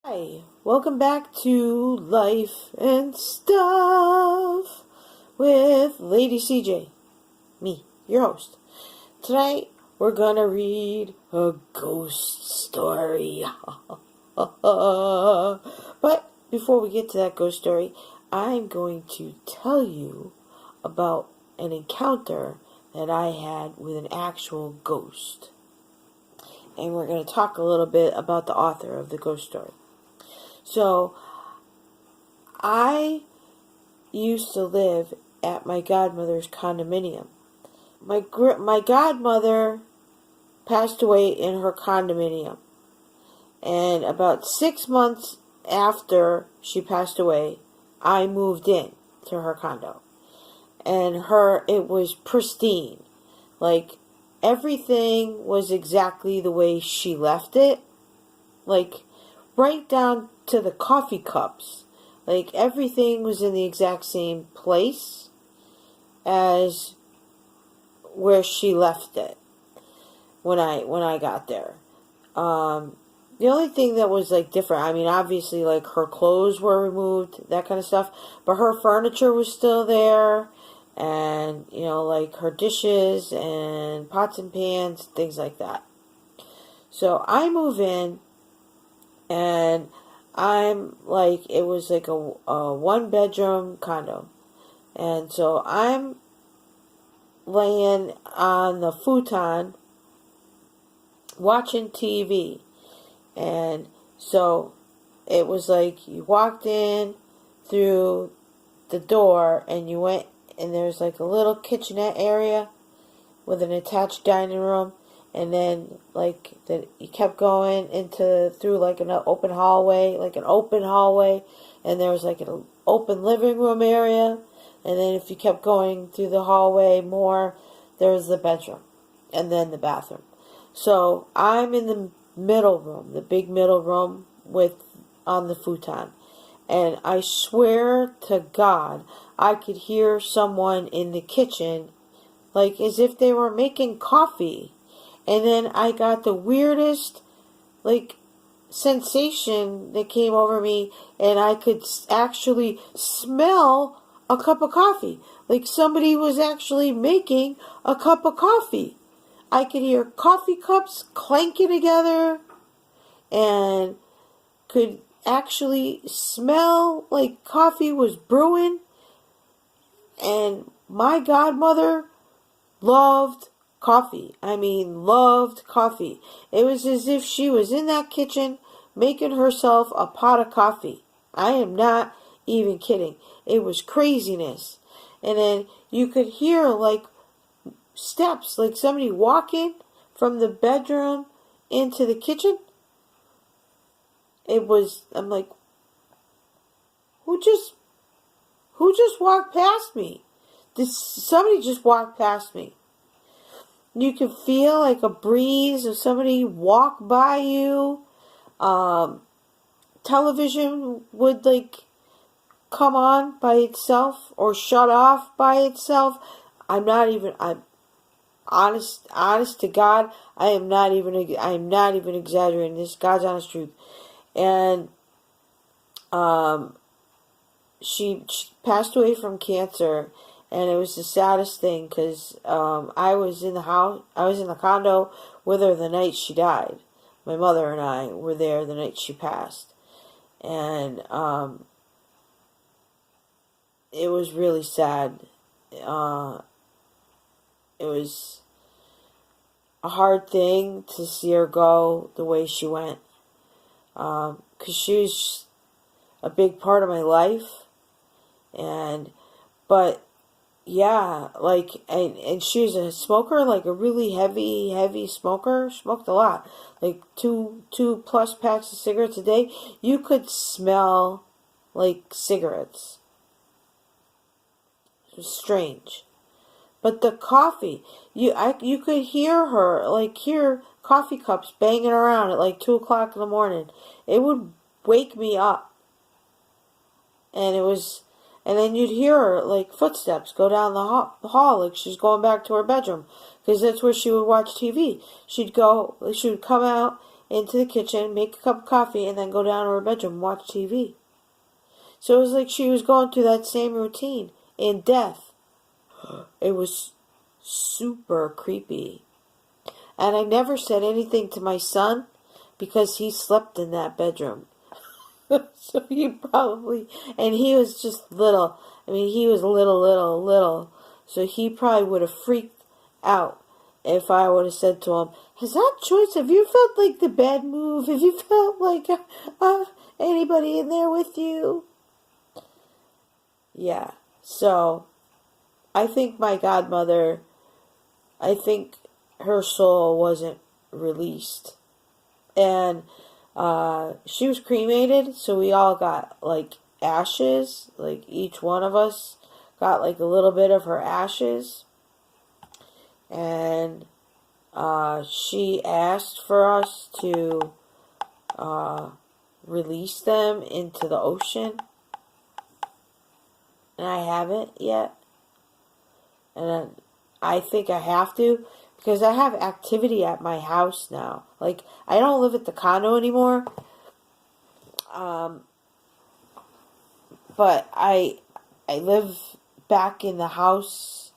Hi, welcome back to Life and Stuff with LadyCJ, me, your host. Tonight we're gonna read a ghost story. But before we get to that ghost story, I'm going to tell you about an encounter that I had with an actual ghost. And we're going to talk a little bit about the author of the ghost story. So, I used to live at my godmother's condominium. My godmother passed away in her condominium. And about 6 months after she passed away, I moved in to her condo. And it was pristine. Like, everything was exactly the way she left it. Like, right down to the coffee cups. Like, everything was in the exact same place as where she left it when I got there. The only thing that was, like, different, I mean, obviously, like, her clothes were removed, that kind of stuff, but her furniture was still there, and, you know, like, her dishes and pots and pans, things like that. So, I move in, and I'm, like, it was, like, a one-bedroom condo, and so I'm laying on the futon watching TV. And so it was like you walked in through the door and you went, and there's like a little kitchenette area with an attached dining room, and then like you kept going through like an open hallway, and there was like an open living room area, and then if you kept going through the hallway more, there was the bedroom and then the bathroom. So I'm in the middle room, the big middle room on the futon. And I swear to God, I could hear someone in the kitchen, like as if they were making coffee. And then I got the weirdest, like, sensation that came over me, and I could actually smell a cup of coffee. Like somebody was actually making a cup of coffee. I could hear coffee cups clanking together and could actually smell like coffee was brewing. And my godmother loved coffee. I mean, loved coffee. It was as if she was in that kitchen making herself a pot of coffee. I am not even kidding. It was craziness. And then you could hear like steps, like somebody walking from the bedroom into the kitchen. I'm like, who just walked past me? Somebody just walked past me. You can feel like a breeze of somebody walk by you. Television would like come on by itself or shut off by itself. I'm honest to God, I am not even exaggerating. This is God's honest truth. And she passed away from cancer, and it was the saddest thing because I was in the condo with her the night she died. My mother and I were there the night she passed, and it was really sad. It was a hard thing to see her go the way she went, because she was a big part of my life, but yeah, like, and she was a smoker, like a really heavy smoker, smoked a lot, like two plus packs of cigarettes a day. You could smell like cigarettes. It was strange. But the coffee, you could hear her, like, hear coffee cups banging around at like 2 o'clock in the morning. It would wake me up. And then you'd hear her, like, footsteps go down the hall, like she's going back to her bedroom. Because that's where she would watch TV. She would come out into the kitchen, make a cup of coffee, and then go down to her bedroom and watch TV. So it was like she was going through that same routine in death. It was super creepy. And I never said anything to my son because he slept in that bedroom. So he probably, and he was just little. I mean, he was little. So he probably would have freaked out if I would have said to him, "Has that choice? Have you felt like the bed move? Have you felt like anybody in there with you?" Yeah. So I think my godmother, I think her soul wasn't released. And she was cremated, so we all got like ashes. Like each one of us got like a little bit of her ashes. And she asked for us to release them into the ocean. And I haven't yet. And I think I have to, because I have activity at my house now. Like, I don't live at the condo anymore. But I live back in the house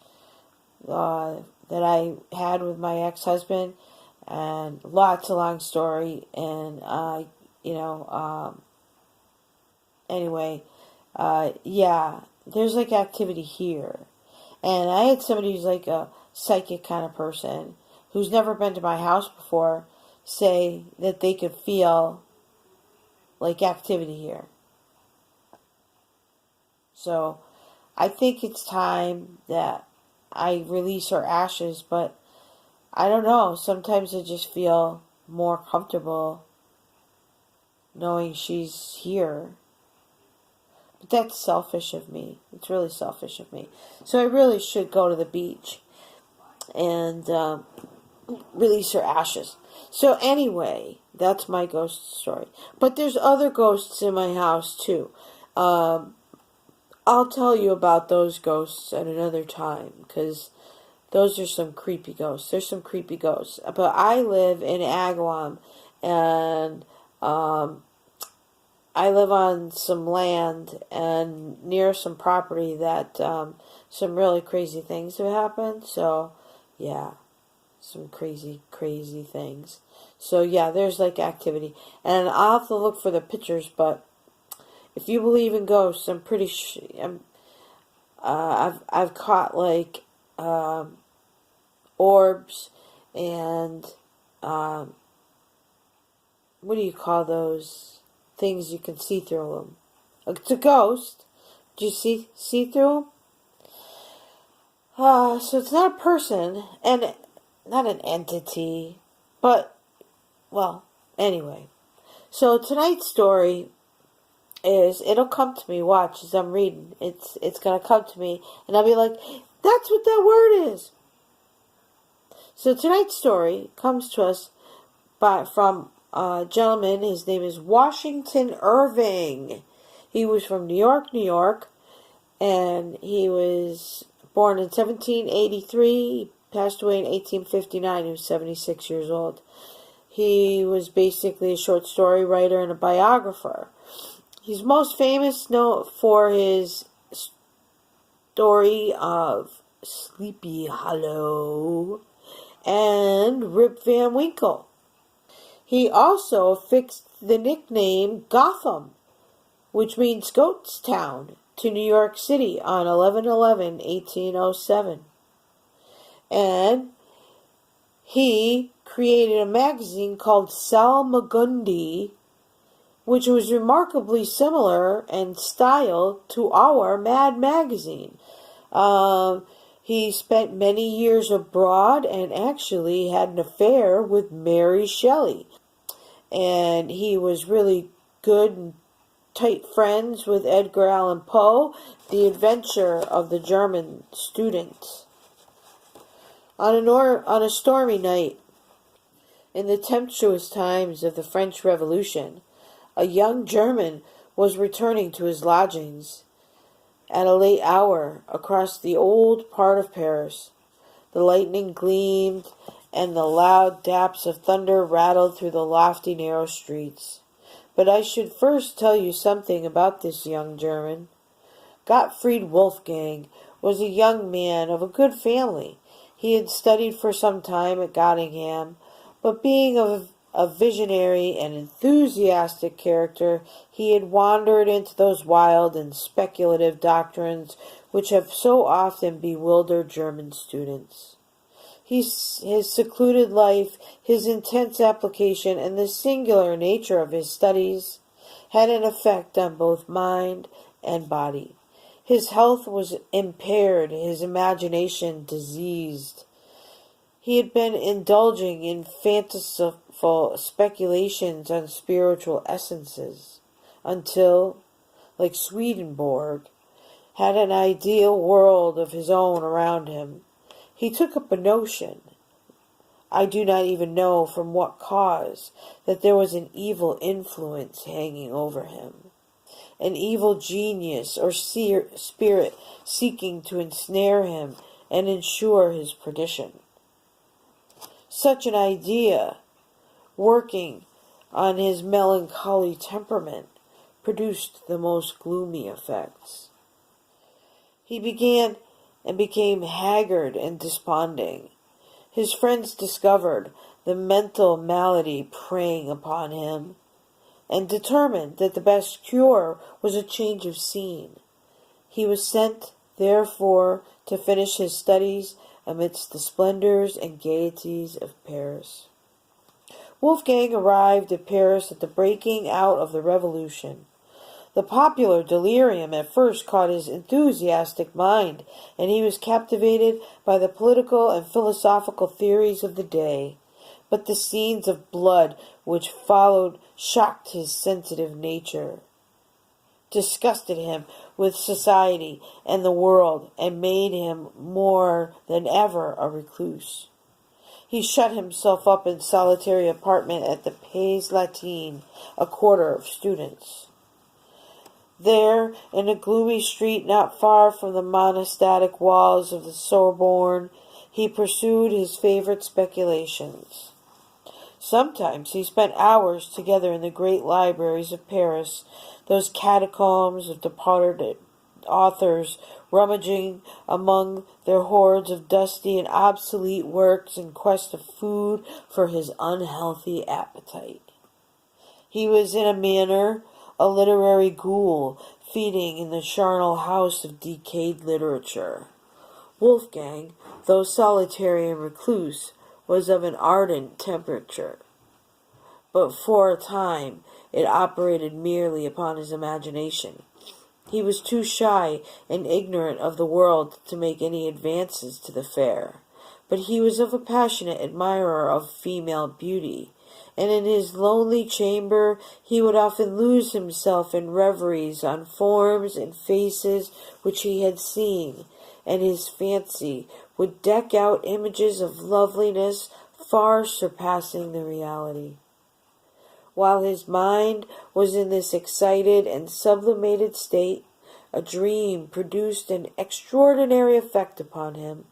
that I had with my ex-husband. And lots of long story. And, anyway, yeah, there's like activity here. And I had somebody who's like a psychic kind of person who's never been to my house before say that they could feel like activity here. So I think it's time that I release her ashes, but I don't know. Sometimes I just feel more comfortable knowing she's here. But that's selfish of me. It's really selfish of me. So I really should go to the beach and release her ashes. So anyway, that's my ghost story. But there's other ghosts in my house too. I'll tell you about those ghosts at another time, because those are some creepy ghosts. There's some creepy ghosts. But I live in Agawam, and I live on some land and near some property that some really crazy things have happened. So, yeah, some crazy things. So, yeah, there's like activity. And I'll have to look for the pictures, but if you believe in ghosts, I'm pretty sure I've caught like orbs and what do you call those things you can see through them? It's a ghost. Do you see through them? So it's not a person and not an entity, but well, anyway. So tonight's story is, it'll come to me. Watch as I'm reading. It's gonna come to me, and I'll be like, "That's what that word is." So tonight's story comes to us from a gentleman. His name is Washington Irving. He was from New York, and he was born in 1783. He passed away in 1859. He was 76 years old. He was basically a short story writer and a biographer. He's most famous for his story of Sleepy Hollow and Rip Van Winkle. He also affixed the nickname Gotham, which means Ghost Town, to New York City on 11/11/1807. And he created a magazine called Salmagundi, which was remarkably similar in style to our Mad magazine. He spent many years abroad and actually had an affair with Mary Shelley. And he was really good and tight friends with Edgar Allan Poe, the adventure of the German student. On a stormy night, in the tempestuous times of the French Revolution, a young German was returning to his lodgings at a late hour across the old part of Paris. The lightning gleamed, and the loud daps of thunder rattled through the lofty narrow streets. But I should first tell you something about this young German. Gottfried Wolfgang was a young man of a good family. He had studied for some time at Göttingen, but being of a visionary and enthusiastic character, he had wandered into those wild and speculative doctrines which have so often bewildered German students. His secluded life, his intense application, and the singular nature of his studies had an effect on both mind and body. His health was impaired, his imagination diseased. He had been indulging in fanciful speculations on spiritual essences, until, like Swedenborg, had an ideal world of his own around him. He took up a notion, I do not even know from what cause, that there was an evil influence hanging over him, an evil genius or spirit seeking to ensnare him and ensure his perdition. Such an idea, working on his melancholy temperament, produced the most gloomy effects. He became haggard and desponding. His friends discovered the mental malady preying upon him, and determined that the best cure was a change of scene. He was sent, therefore, to finish his studies amidst the splendors and gaieties of Paris. Wolfgang arrived at Paris at the breaking out of the Revolution. The popular delirium at first caught his enthusiastic mind, and he was captivated by the political and philosophical theories of the day. But the scenes of blood which followed shocked his sensitive nature, disgusted him with society and the world, and made him more than ever a recluse. He shut himself up in solitary apartment at the Pays Latin, a quarter of students. There, in a gloomy street not far from the monastic walls of the Sorbonne, he pursued his favorite speculations. Sometimes he spent hours together in the great libraries of Paris, those catacombs of departed authors, rummaging among their hoards of dusty and obsolete works in quest of food for his unhealthy appetite. He was in a manner a literary ghoul, feeding in the charnel house of decayed literature. Wolfgang, though solitary and recluse, was of an ardent temperature, but for a time it operated merely upon his imagination. He was too shy and ignorant of the world to make any advances to the fair, but he was a passionate admirer of female beauty, and in his lonely chamber he would often lose himself in reveries on forms and faces which he had seen, and his fancy would deck out images of loveliness far surpassing the reality. While his mind was in this excited and sublimated state, a dream produced an extraordinary effect upon him.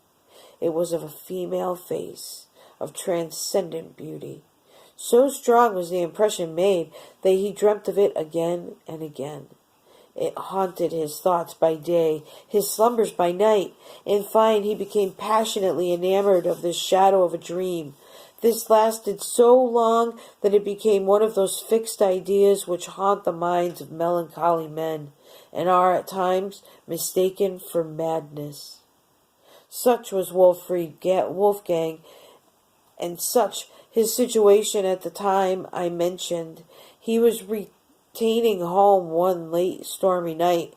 It was of a female face, of transcendent beauty. So strong was the impression made that he dreamt of it again and again. It haunted his thoughts by day, his slumbers by night. In fine, he became passionately enamored of this shadow of a dream. This lasted so long that it became one of those fixed ideas which haunt the minds of melancholy men, and are at times mistaken for madness. Such was Wolfgang, and such his situation at the time I mentioned. He was returning home one late stormy night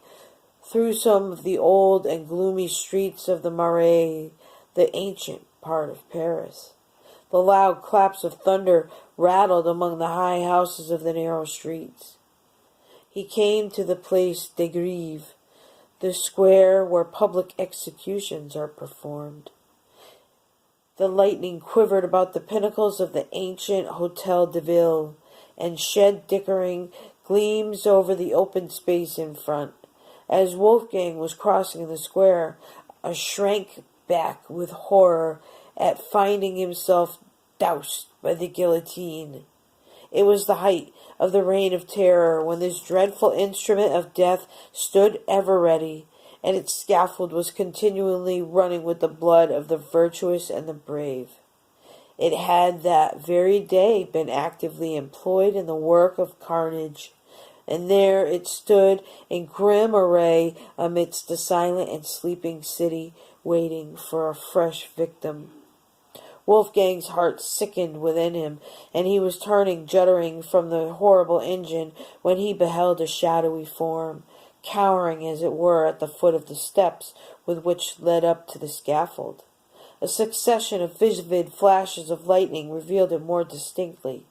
through some of the old and gloomy streets of the Marais, the ancient part of Paris. The loud claps of thunder rattled among the high houses of the narrow streets. He came to the Place de Grève, the square where public executions are performed. The lightning quivered about the pinnacles of the ancient Hôtel de Ville, and shed dickering gleams over the open space in front. As Wolfgang was crossing the square, I shrank back with horror at finding himself doused by the guillotine. It was the height of the reign of terror, when this dreadful instrument of death stood ever ready, and its scaffold was continually running with the blood of the virtuous and the brave. It had that very day been actively employed in the work of carnage, and there it stood in grim array amidst the silent and sleeping city, waiting for a fresh victim. Wolfgang's heart sickened within him, and he was turning, juddering from the horrible engine, when he beheld a shadowy form, cowering as it were at the foot of the steps which led up to the scaffold. A succession of vivid flashes of lightning revealed it more distinctly.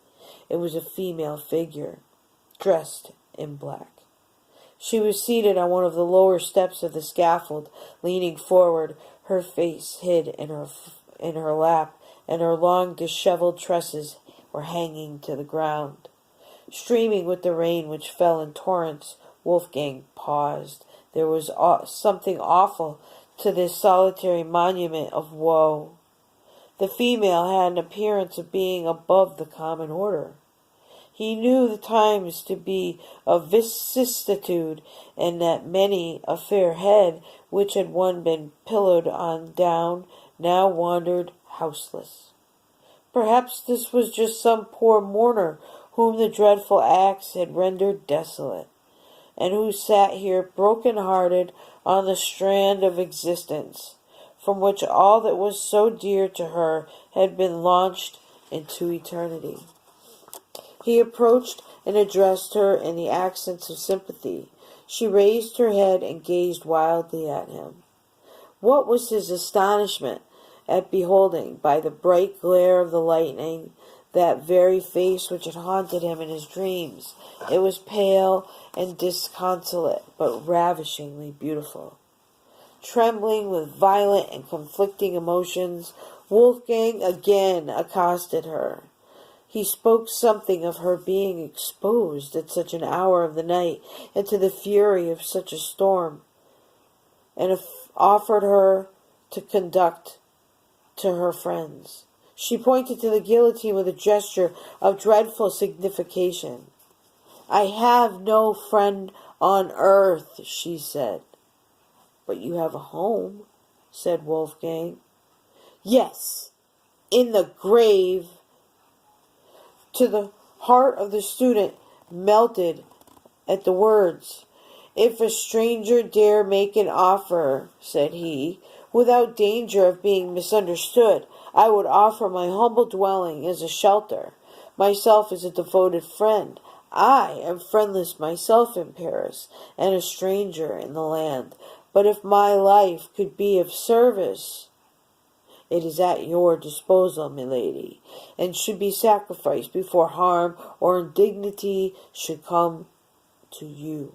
It was a female figure, dressed in black. She was seated on one of the lower steps of the scaffold, leaning forward, her face hid in her lap, and her long disheveled tresses were hanging to the ground. Streaming with the rain which fell in torrents, Wolfgang paused. There was something awful to this solitary monument of woe. The female had an appearance of being above the common order. He knew the times to be of vicissitude, and that many a fair head, which had once been pillowed on down, now wandered houseless. Perhaps this was just some poor mourner whom the dreadful axe had rendered desolate, and who sat here broken-hearted on the strand of existence, from which all that was so dear to her had been launched into eternity. He approached and addressed her in the accents of sympathy. She raised her head and gazed wildly at him. What was his astonishment at beholding, by the bright glare of the lightning, that very face which had haunted him in his dreams. It was pale and disconsolate, but ravishingly beautiful. Trembling with violent and conflicting emotions, Wolfgang again accosted her. He spoke something of her being exposed at such an hour of the night and to the fury of such a storm, and offered her to conduct to her friends. She pointed to the guillotine with a gesture of dreadful signification. "I have no friend on earth," she said. "But you have a home," said Wolfgang. "Yes, in the grave." To the heart of the student melted at the words. "If a stranger dare make an offer," said he, "without danger of being misunderstood, I would offer my humble dwelling as a shelter, myself as a devoted friend. I am friendless myself in Paris, and a stranger in the land. But if my life could be of service, it is at your disposal, milady, and should be sacrificed before harm or indignity should come to you."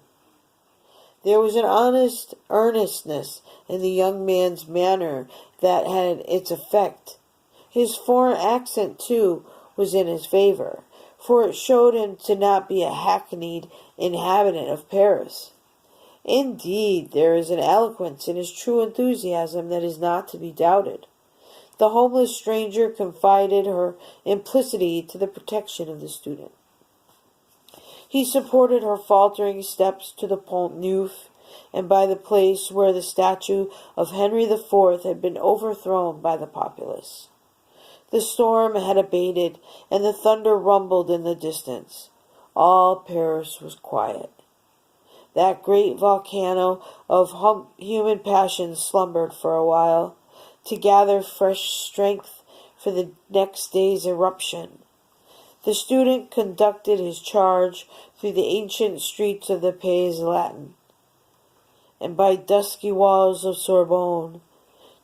There was an honest earnestness in the young man's manner that had its effect. His foreign accent, too, was in his favor, for it showed him to not be a hackneyed inhabitant of Paris. Indeed, there is an eloquence in his true enthusiasm that is not to be doubted. The homeless stranger confided her implicity to the protection of the student. He supported her faltering steps to the Pont Neuf, and by the place where the statue of Henry IV had been overthrown by the populace. The storm had abated, and the thunder rumbled in the distance. All Paris was quiet. That great volcano of human passion slumbered for a while, to gather fresh strength for the next day's eruption. The student conducted his charge through the ancient streets of the Pays Latin, and by dusky walls of Sorbonne,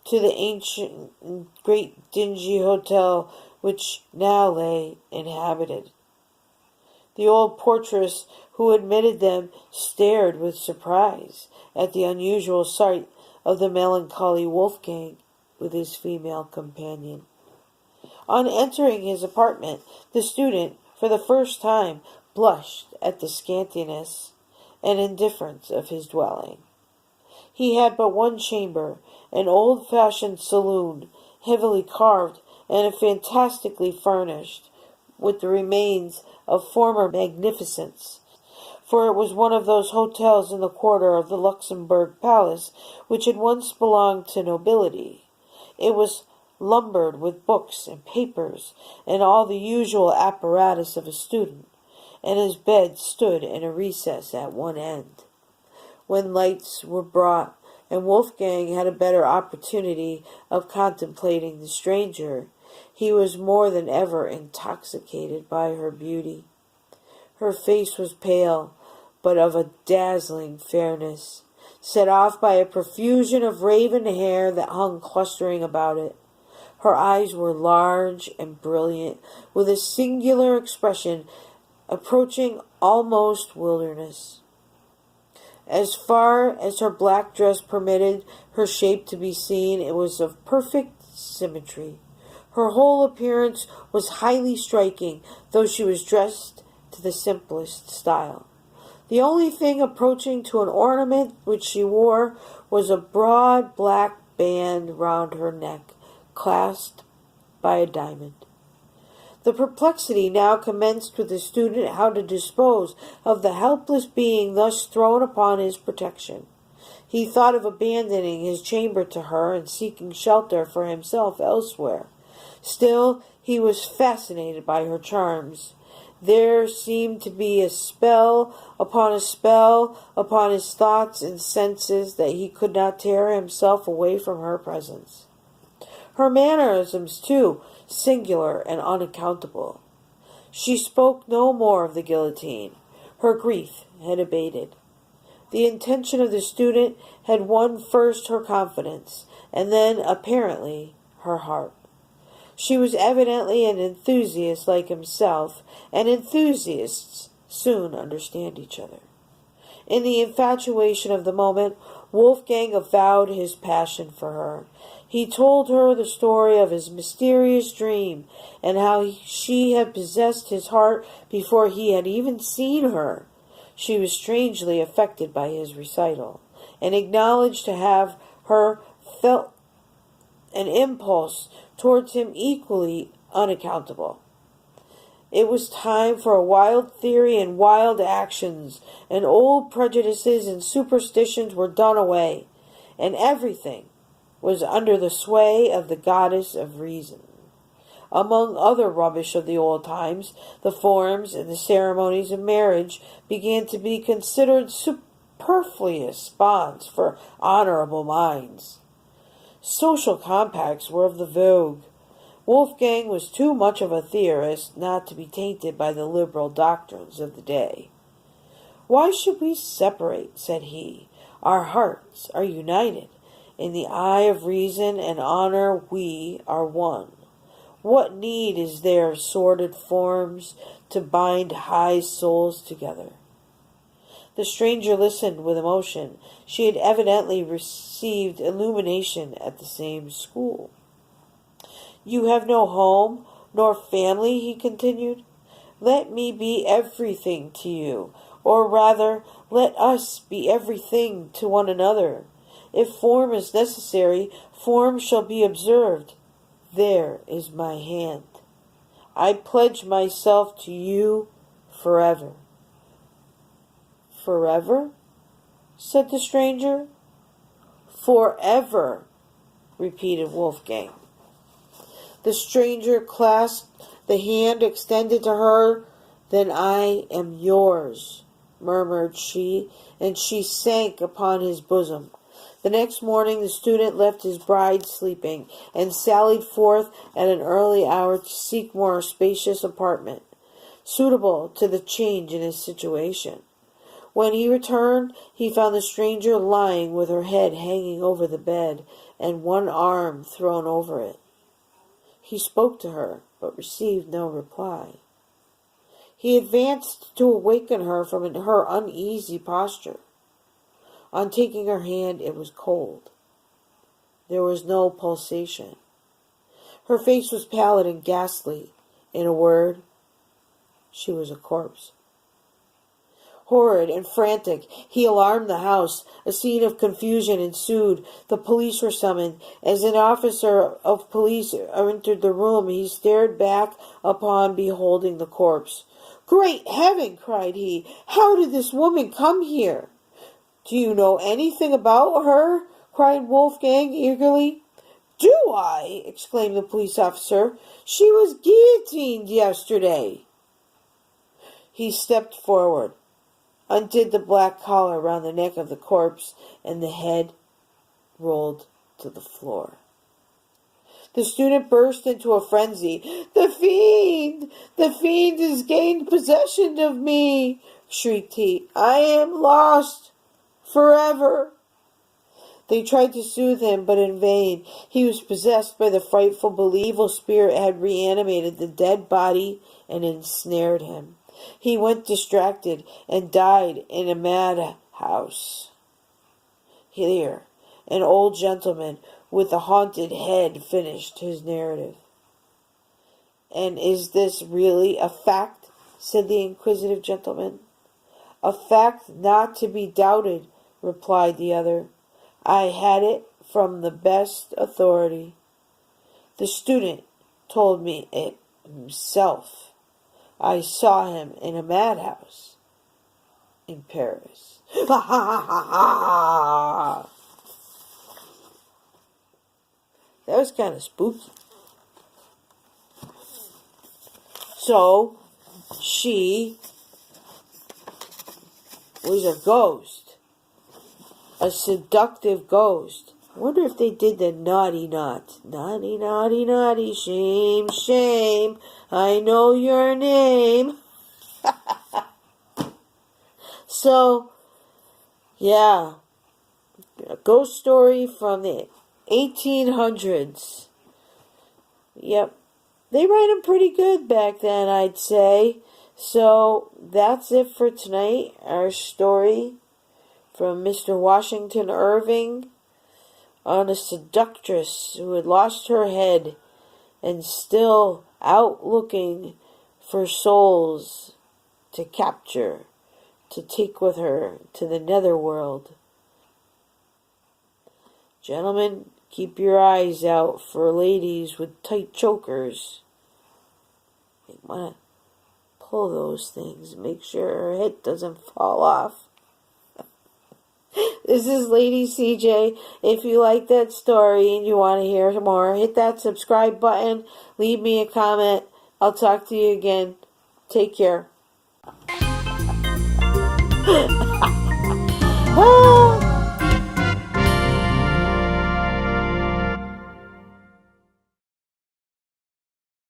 to the ancient and great dingy hotel which now lay inhabited. The old portress who admitted them stared with surprise at the unusual sight of the melancholy Wolfgang with his female companion. On entering his apartment, the student, for the first time, blushed at the scantiness and indifference of his dwelling. He had but one chamber, an old-fashioned saloon, heavily carved and fantastically furnished with the remains of former magnificence, for it was one of those hotels in the quarter of the Luxembourg Palace which had once belonged to nobility. It was lumbered with books and papers and all the usual apparatus of a student, and his bed stood in a recess at one end. When lights were brought, and Wolfgang had a better opportunity of contemplating the stranger, he was more than ever intoxicated by her beauty. Her face was pale, but of a dazzling fairness, set off by a profusion of raven hair that hung clustering about it. Her eyes were large and brilliant, with a singular expression approaching almost wilderness. As far as her black dress permitted her shape to be seen, it was of perfect symmetry. Her whole appearance was highly striking, though she was dressed to the simplest style. The only thing approaching to an ornament which she wore was a broad black band round her neck, clasped by a diamond. The perplexity now commenced with the student how to dispose of the helpless being thus thrown upon his protection. He thought of abandoning his chamber to her and seeking shelter for himself elsewhere. Still, he was fascinated by her charms. There seemed to be a spell upon his thoughts and senses that he could not tear himself away from her presence. Her mannerisms, too, singular and unaccountable. She spoke no more of the guillotine. Her grief had abated. The intention of the student had won first her confidence, and then, apparently, her heart. She was evidently an enthusiast like himself, and enthusiasts soon understand each other. In the infatuation of the moment, Wolfgang avowed his passion for her. He told her the story of his mysterious dream, and how she had possessed his heart before he had even seen her. She was strangely affected by his recital, and acknowledged to have her felt an impulse towards him equally unaccountable. It was time for a wild theory and wild actions, and old prejudices and superstitions were done away, and everything was under the sway of the goddess of reason. Among other rubbish of the old times, the forms and the ceremonies of marriage began to be considered superfluous bonds for honorable minds. Social compacts were of the vogue. Wolfgang was too much of a theorist not to be tainted by the liberal doctrines of the day. "Why should we separate?" said he. "Our hearts are united. In the eye of reason and honor we are one. What need is there of sordid forms to bind high souls together?" The stranger listened with emotion. She had evidently received illumination at the same school. "You have no home nor family," he continued. "Let me be everything to you, or rather, let us be everything to one another. If form is necessary, form shall be observed. There is my hand. I pledge myself to you forever." "Forever?" said the stranger. "Forever," repeated Wolfgang. The stranger clasped the hand extended to her. "Then I am yours," murmured she, and she sank upon his bosom. The next morning the student left his bride sleeping, and sallied forth at an early hour to seek more spacious apartment, suitable to the change in his situation. When he returned, he found the stranger lying with her head hanging over the bed, and one arm thrown over it. He spoke to her, but received no reply. He advanced to awaken her from her uneasy posture. On taking her hand, it was cold. There was no pulsation. Her face was pallid and ghastly. In a word, she was a corpse. Horrid and frantic, he alarmed the house. A scene of confusion ensued. The police were summoned. As an officer of police entered the room, he stared back upon beholding the corpse. "Great heaven!" cried he. "How did this woman come here?" "Do you know anything about her?" cried Wolfgang eagerly. "Do I?" exclaimed the police officer. "She was guillotined yesterday." He stepped forward, undid the black collar round the neck of the corpse, and the head rolled to the floor. The student burst into a frenzy. "The fiend! The fiend has gained possession of me!" shrieked he. "I am lost forever!" They tried to soothe him, but in vain. He was possessed by the frightful belief evil spirit had reanimated the dead body and ensnared him. He went distracted and died in a madhouse. Here, an old gentleman with a haunted head finished his narrative. "And is this really a fact?" said the inquisitive gentleman. "A fact not to be doubted," replied the other. "I had it from the best authority. The student told me it himself. I saw him in a madhouse in Paris." Ha ha ha ha! That was kind of spooky. So, she was a ghost. A seductive ghost. I wonder if they did the naughty knot. Naughty, naughty, naughty, shame, shame. I know your name. So, yeah. A ghost story from the 1800s. Yep. They write them pretty good back then, I'd say. So, that's it for tonight. Our story from Mr. Washington Irving on a seductress who had lost her head and still out looking for souls to capture, to take with her to the netherworld. Gentlemen, keep your eyes out for ladies with tight chokers. You want to pull those things, make sure her head doesn't fall off. This is LadyCJ. If you like that story and you want to hear more, hit that subscribe button. Leave me a comment. I'll talk to you again. Take care.